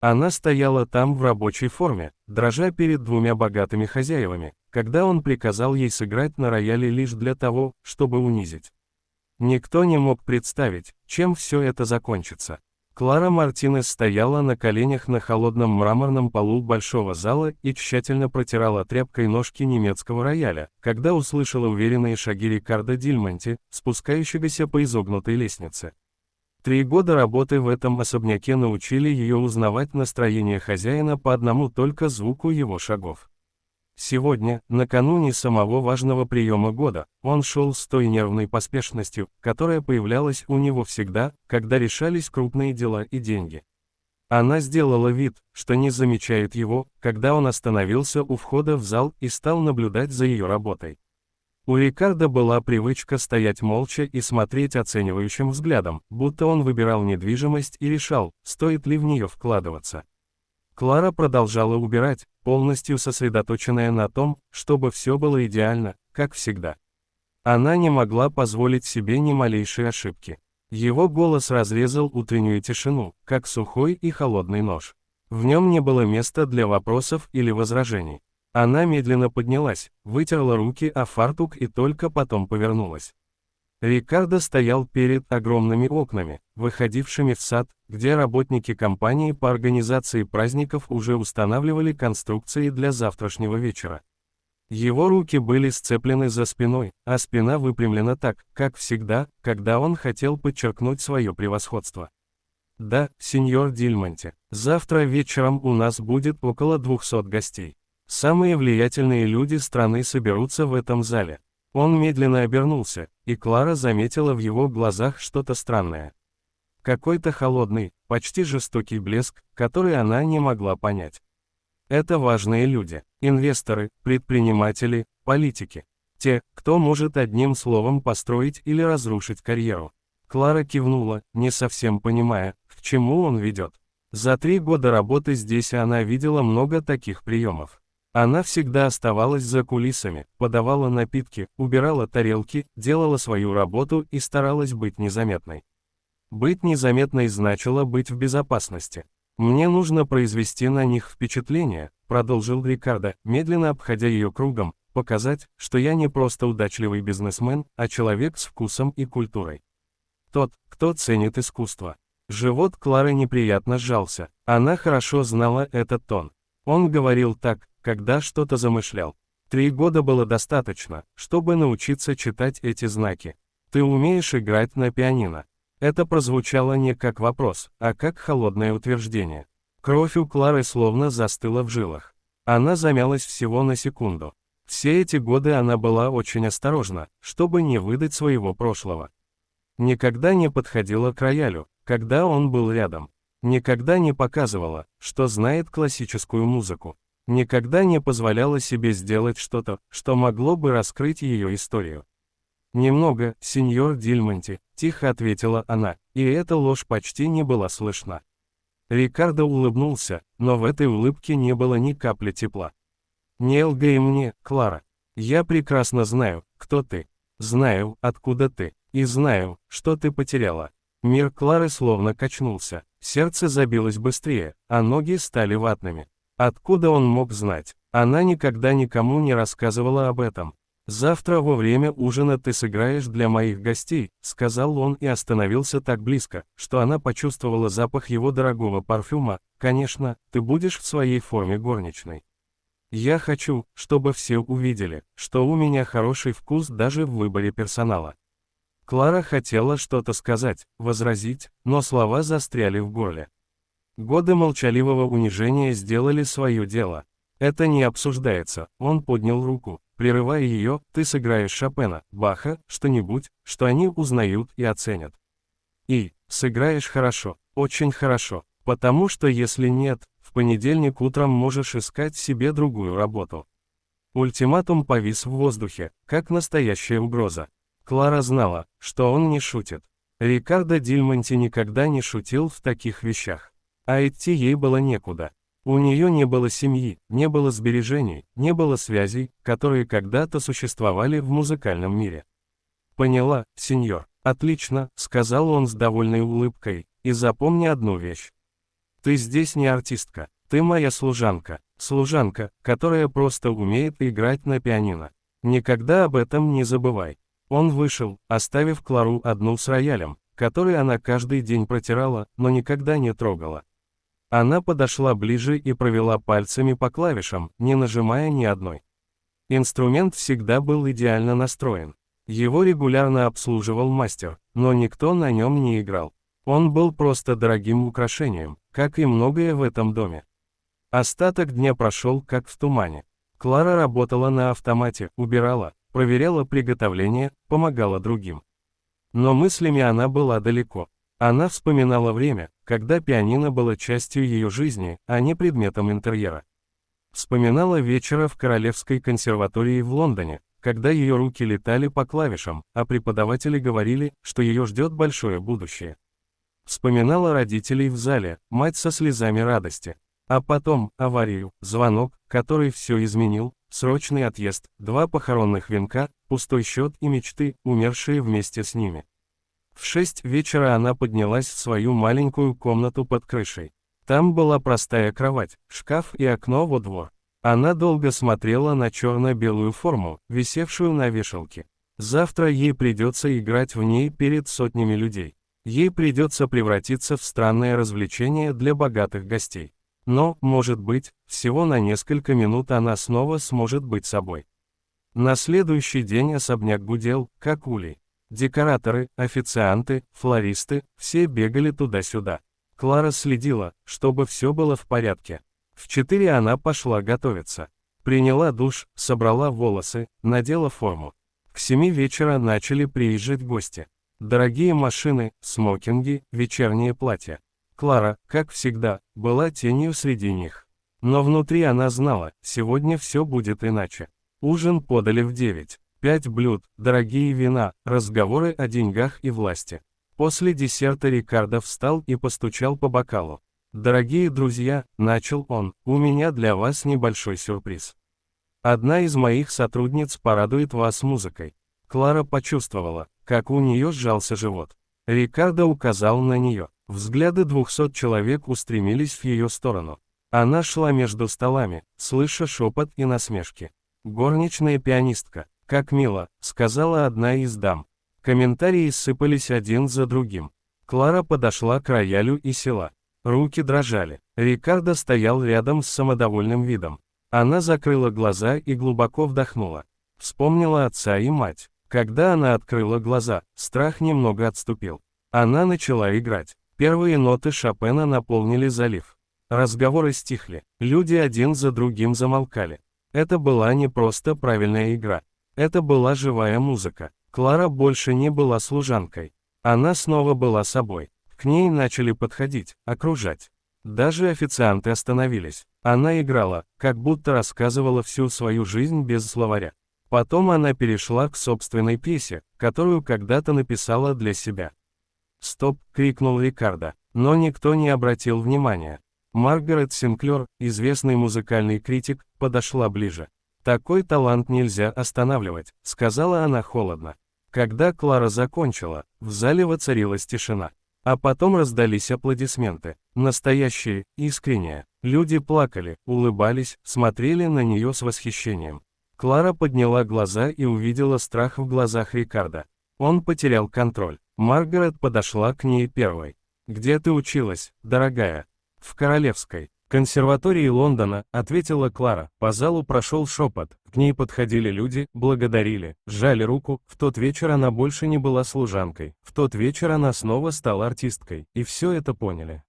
Она стояла там в рабочей форме, дрожа перед двумя богатыми хозяевами, когда он приказал ей сыграть на рояле лишь для того, чтобы унизить. Никто не мог представить, чем все это закончится. Клара Мартинес стояла на коленях на холодном мраморном полу большого зала и тщательно протирала тряпкой ножки немецкого рояля, когда услышала уверенные шаги Рикардо Дильмонти, спускающегося по изогнутой лестнице. 3 года работы в этом особняке научили ее узнавать настроение хозяина по одному только звуку его шагов. Сегодня, накануне самого важного приема года, он шел с той нервной поспешностью, которая появлялась у него всегда, когда решались крупные дела и деньги. Она сделала вид, что не замечает его, когда он остановился у входа в зал и стал наблюдать за ее работой. У Рикардо была привычка стоять молча и смотреть оценивающим взглядом, будто он выбирал недвижимость и решал, стоит ли в нее вкладываться. Клара продолжала убирать, полностью сосредоточенная на том, чтобы все было идеально, как всегда. Она не могла позволить себе ни малейшей ошибки. Его голос разрезал утреннюю тишину, как сухой и холодный нож. В нем не было места для вопросов или возражений. Она медленно поднялась, вытерла руки о фартук и только потом повернулась. Рикардо стоял перед огромными окнами, выходившими в сад, где работники компании по организации праздников уже устанавливали конструкции для завтрашнего вечера. Его руки были сцеплены за спиной, а спина выпрямлена так, как всегда, когда он хотел подчеркнуть свое превосходство. «Да, сеньор Дильмонти, завтра вечером у нас будет около 200 гостей. Самые влиятельные люди страны соберутся в этом зале». Он медленно обернулся, и Клара заметила в его глазах что-то странное. Какой-то холодный, почти жестокий блеск, который она не могла понять. Это важные люди, инвесторы, предприниматели, политики. Те, кто может одним словом построить или разрушить карьеру. Клара кивнула, не совсем понимая, к чему он ведет. За 3 года работы здесь она видела много таких приемов. Она всегда оставалась за кулисами, подавала напитки, убирала тарелки, делала свою работу и старалась быть незаметной. Быть незаметной значило быть в безопасности. «Мне нужно произвести на них впечатление», — продолжил Рикардо, медленно обходя ее кругом, «показать, что я не просто удачливый бизнесмен, а человек с вкусом и культурой. Тот, кто ценит искусство». Живот Клары неприятно сжался, она хорошо знала этот тон. Он говорил так, когда что-то замышлял. 3 года было достаточно, чтобы научиться читать эти знаки. «Ты умеешь играть на пианино?» Это прозвучало не как вопрос, а как холодное утверждение. Кровь у Клары словно застыла в жилах. Она замялась всего на секунду. Все эти годы она была очень осторожна, чтобы не выдать своего прошлого. Никогда не подходила к роялю, когда он был рядом. Никогда не показывала, что знает классическую музыку. Никогда не позволяла себе сделать что-то, что могло бы раскрыть ее историю. «Немного, сеньор Дильмонти», — тихо ответила она, и эта ложь почти не была слышна. Рикардо улыбнулся, но в этой улыбке не было ни капли тепла. «Не лгай мне, Клара. Я прекрасно знаю, кто ты. Знаю, откуда ты, и знаю, что ты потеряла». Мир Клары словно качнулся, сердце забилось быстрее, а ноги стали ватными. Откуда он мог знать? Она никогда никому не рассказывала об этом. «Завтра во время ужина ты сыграешь для моих гостей», — сказал он и остановился так близко, что она почувствовала запах его дорогого парфюма. «Конечно, ты будешь в своей форме горничной. Я хочу, чтобы все увидели, что у меня хороший вкус даже в выборе персонала». Клара хотела что-то сказать, возразить, но слова застряли в горле. Годы молчаливого унижения сделали свое дело. «Это не обсуждается», — он поднял руку, прерывая ее, «ты сыграешь Шопена, Баха, что-нибудь, что они узнают и оценят. И, сыграешь хорошо, очень хорошо, потому что если нет, в понедельник утром можешь искать себе другую работу». Ультиматум повис в воздухе, как настоящая угроза. Клара знала, что он не шутит. Рикардо Дильмонти никогда не шутил в таких вещах. А идти ей было некуда. У нее не было семьи, не было сбережений, не было связей, которые когда-то существовали в музыкальном мире. «Поняла, сеньор. Отлично», — сказал он с довольной улыбкой, — «и запомни одну вещь. Ты здесь не артистка, ты моя служанка, служанка, которая просто умеет играть на пианино. Никогда об этом не забывай. Он вышел, оставив Клару одну с роялем, который она каждый день протирала, но никогда не трогала. Она подошла ближе и провела пальцами по клавишам, не нажимая ни одной. Инструмент всегда был идеально настроен. Его регулярно обслуживал мастер, но никто на нем не играл. Он был просто дорогим украшением, как и многое в этом доме. Остаток дня прошел как в тумане. Клара работала на автомате, убирала, проверяла приготовление, помогала другим. Но мыслями она была далеко. Она вспоминала время, когда пианино было частью ее жизни, а не предметом интерьера. Вспоминала вечера в Королевской консерватории в Лондоне, когда ее руки летали по клавишам, а преподаватели говорили, что ее ждет большое будущее. Вспоминала родителей в зале, мать со слезами радости. А потом аварию, звонок, который все изменил, срочный отъезд, 2 похоронных венка, пустой счет и мечты, умершие вместе с ними. В 6 вечера она поднялась в свою маленькую комнату под крышей. Там была простая кровать, шкаф и окно во двор. Она долго смотрела на черно-белую форму, висевшую на вешалке. Завтра ей придется играть в ней перед сотнями людей. Ей придется превратиться в странное развлечение для богатых гостей. Но, может быть, всего на несколько минут она снова сможет быть собой. На следующий день особняк гудел, как улей. Декораторы, официанты, флористы, все бегали туда-сюда. Клара следила, чтобы все было в порядке. В 4 она пошла готовиться. Приняла душ, собрала волосы, надела форму. К 7 вечера начали приезжать гости. Дорогие машины, смокинги, вечерние платья. Клара, как всегда, была тенью среди них. Но внутри она знала, сегодня все будет иначе. Ужин подали в 9. 5 блюд, дорогие вина, разговоры о деньгах и власти. После десерта Рикардо встал и постучал по бокалу. «Дорогие друзья», — начал он, — «у меня для вас небольшой сюрприз. Одна из моих сотрудниц порадует вас музыкой». Клара почувствовала, как у нее сжался живот. Рикардо указал на нее. Взгляды 200 человек устремились в ее сторону. Она шла между столами, слыша шепот и насмешки. «Горничная пианистка, как мило», — сказала одна из дам. Комментарии сыпались один за другим. Клара подошла к роялю и села. Руки дрожали. Рикардо стоял рядом с самодовольным видом. Она закрыла глаза и глубоко вдохнула. Вспомнила отца и мать. Когда она открыла глаза, страх немного отступил. Она начала играть. Первые ноты Шопена наполнили залив. Разговоры стихли. Люди один за другим замолкали. Это была не просто правильная игра. Это была живая музыка. Клара больше не была служанкой. Она снова была собой. К ней начали подходить, окружать. Даже официанты остановились. Она играла, как будто рассказывала всю свою жизнь без словаря. Потом она перешла к собственной пьесе, которую когда-то написала для себя. «Стоп!» — крикнул Рикардо, но никто не обратил внимания. Маргарет Синклер, известный музыкальный критик, подошла ближе. «Такой талант нельзя останавливать», — сказала она холодно. Когда Клара закончила, в зале воцарилась тишина. А потом раздались аплодисменты. Настоящие, искренние. Люди плакали, улыбались, смотрели на нее с восхищением. Клара подняла глаза и увидела страх в глазах Рикардо. Он потерял контроль. Маргарет подошла к ней первой. «Где ты училась, дорогая?» «В Королевской консерватории Лондона», — ответила Клара. По залу прошел шепот. К ней подходили люди, благодарили, сжали руку. В тот вечер она больше не была служанкой. В тот вечер она снова стала артисткой. И все это поняли.